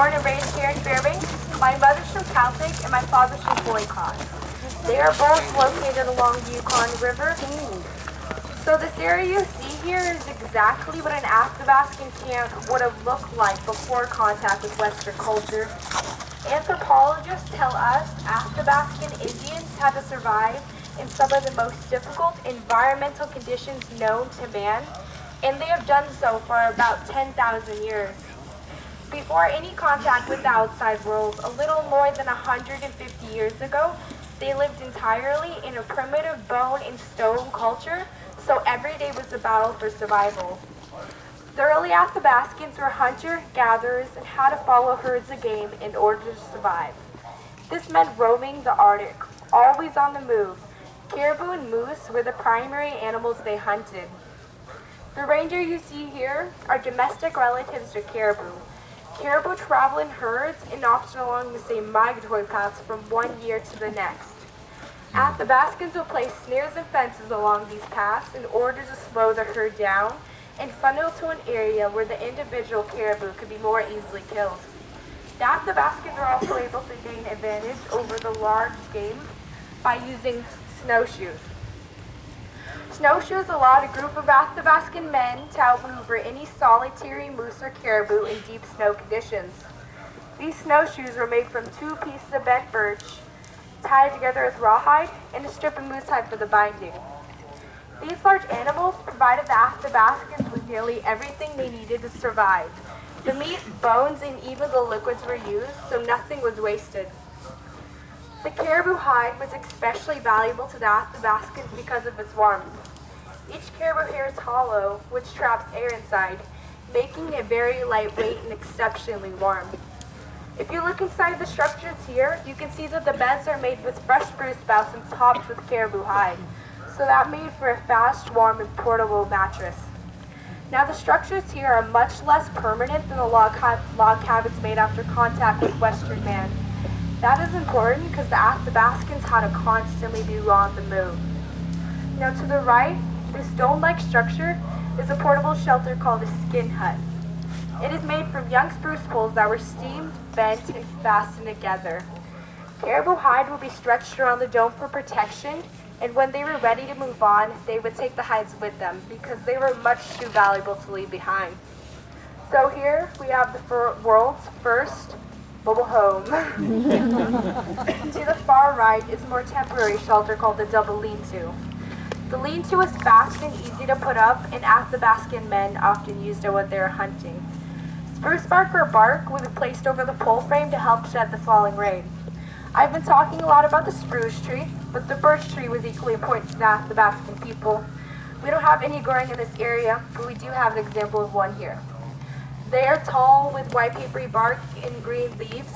Born and raised here in Fairbanks. My mother's from Caltech and my father's from Boycott. They are both located along the Yukon River. So this area you see here is exactly what an Athabascan camp would have looked like before contact with Western culture. Anthropologists tell us Athabascan Indians had to survive in some of the most difficult environmental conditions known to man, and they have done so for about 10,000 years. Before any contact with the outside world, a little more than 150 years ago, they lived entirely in a primitive bone and stone culture, so every day was a battle for survival. The early Athabascans were hunter-gatherers and had to follow herds of game in order to survive. This meant roaming the Arctic, always on the move. Caribou and moose were the primary animals they hunted. The reindeer you see here are domestic relatives to caribou. Caribou travel in herds and often along the same migratory paths from one year to the next. Athabascans will place snares and fences along these paths in order to slow the herd down and funnel to an area where the individual caribou could be more easily killed. The Athabascans are also able to gain advantage over the large game by using snowshoes. Snowshoes allowed a group of Athabascan men to outmaneuver any solitary moose or caribou in deep snow conditions. These snowshoes were made from 2 pieces of bent birch, tied together with rawhide, and a strip of moose hide for the binding. These large animals provided the Athabascans with nearly everything they needed to survive. The meat, bones, and even the liquids were used, so nothing was wasted. The caribou hide was especially valuable to the Athabascans because of its warmth. Each caribou hair is hollow, which traps air inside, making it very lightweight and exceptionally warm. If you look inside the structures here, you can see that the beds are made with fresh spruce boughs and topped with caribou hide, so that made for a fast, warm, and portable mattress. Now the structures here are much less permanent than the log cabins made after contact with Western man. That is important because the Athabascans had to constantly be on the move. Now to the right, this dome-like structure is a portable shelter called a skin hut. It is made from young spruce poles that were steamed, bent, and fastened together. Caribou hide would be stretched around the dome for protection, and when they were ready to move on, they would take the hides with them because they were much too valuable to leave behind. So here we have the world's first mobile home. To the far right is a more temporary shelter called the double lean-to. The lean-to is fast and easy to put up, and Athabascan men often used it when they were hunting. Spruce bark or bark would be placed over the pole frame to help shed the falling rain. I've been talking a lot about the spruce tree, but the birch tree was equally important to the Athabascan people. We don't have any growing in this area, but we do have an example of one here. They are tall with white papery bark and green leaves.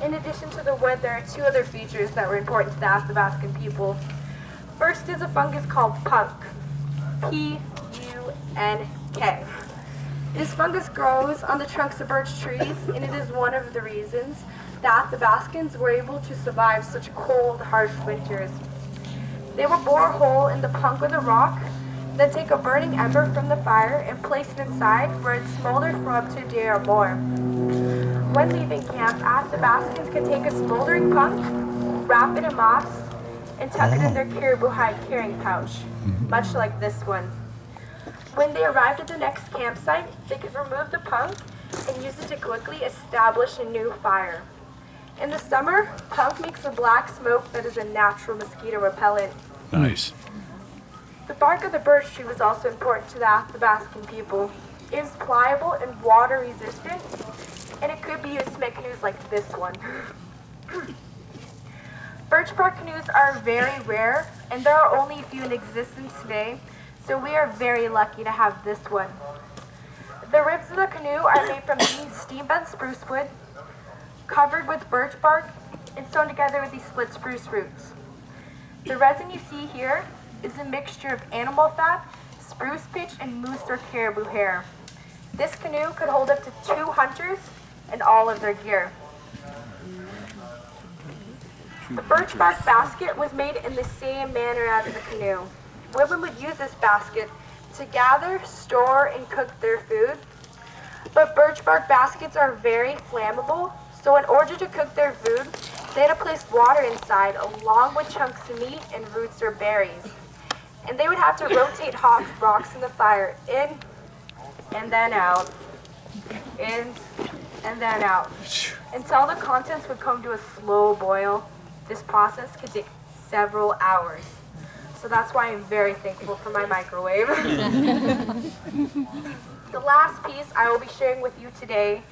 In addition to the wood, there are 2 other features that were important to the Athabascan people. First is a fungus called punk, P-U-N-K. This fungus grows on the trunks of birch trees, and it is one of the reasons the Athabascans were able to survive such cold, harsh winters. They would bore a hole in the punk with a rock, then take a burning ember from the fire and place it inside where it smoldered for up to a day or more. When leaving camp, Athabascans could take a smoldering punk, wrap it in moss, and tuck it in their caribou hide carrying pouch, much like this one. When they arrived at the next campsite, they could remove the punk and use it to quickly establish a new fire. In the summer, punk makes a black smoke that is a natural mosquito repellent. Nice. The bark of the birch tree was also important to the Athabascan people. It is pliable and water resistant, and it could be used to make canoes like this one. Birch bark canoes are very rare, and there are only a few in existence today, so we are very lucky to have this one. The ribs of the canoe are made from steam bent spruce wood, covered with birch bark, and sewn together with these split spruce roots. The resin you see here is a mixture of animal fat, spruce pitch, and moose or caribou hair. This canoe could hold up to 2 hunters and all of their gear. The birch bark basket was made in the same manner as the canoe. Women would use this basket to gather, store, and cook their food. But birch bark baskets are very flammable, so in order to cook their food, they had to place water inside along with chunks of meat and roots or berries. And they would have to rotate hot rocks in the fire, in and then out, in and then out, until the contents would come to a slow boil. This process could take several hours. So that's why I'm very thankful for my microwave. The last piece I will be sharing with you today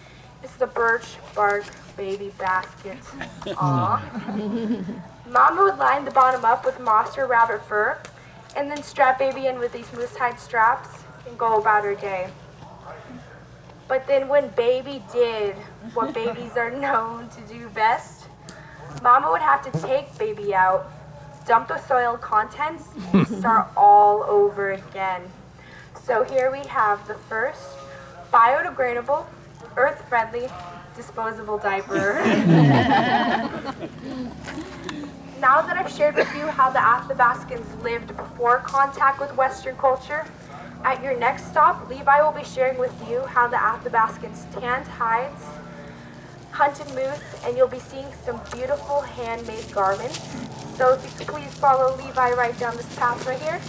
is the birch bark baby basket. Aww. Mama would line the bottom up with moss or rabbit fur, and then strap baby in with these moose hide straps and go about her day. But then when baby did what babies are known to do best, Mama would have to take baby out, dump the soil contents, and start all over again. So here we have the first biodegradable, earth-friendly, disposable diaper. Now that I've shared with you how the Athabascans lived before contact with Western culture, at your next stop, Levi will be sharing with you how the Athabascans tanned hides, hunted moose, and you'll be seeing some beautiful handmade garments. So if you could please follow Levi right down this path right here.